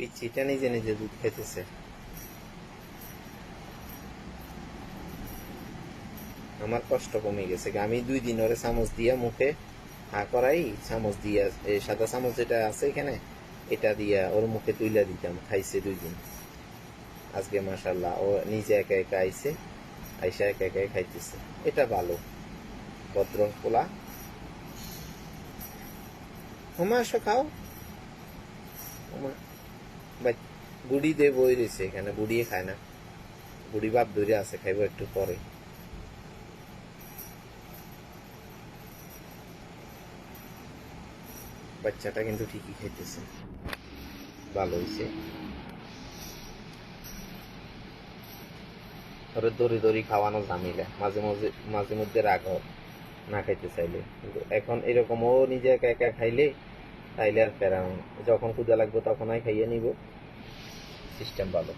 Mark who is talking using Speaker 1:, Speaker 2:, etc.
Speaker 1: পিচ্ছিটা নিজে নিজে দুধ খাইতেছে। আমার কষ্ট কমে গেছে, আমি 2 দিন ওরে চামচ দিয়া মুখে হা করাই, চামচ দিয়া এই সাদা চামচ যেটা আছে এখানে এটা দিয়া ওর মুখে তুইলা দিতাম, খাইছে 2 দিন। আজকে মাশাআল্লাহ ও নিজে একা একা আইছে, আইসা একা একা খাইতেছে। এটা ভালো, ভদ্র পোলা। হোমা আসো খাও। হোমা ভাই, বুড়ি দিয়ে বই রয়েছে এখানে, বুড়িয়ে খায় না, বুড়ি বাপ ধরে আছে, খাইবো একটু পরে। বাচ্চাটা কিন্তু ঠিকই খাইতেছে, ভালো হয়েছে। ওরে দড়ি দড়ি খাওয়ানো ঝামেলা, মাঝে মাঝে মাঝে মধ্যে রাগ হয় না খাইতে চাইলে, কিন্তু এখন এরকম ও নিজে একা একা খাইলে তাইলে আর ফেরানো, যখন ক্ষুদা লাগবে তখন খাইয়ে নিব, সিস্টেম ভালো।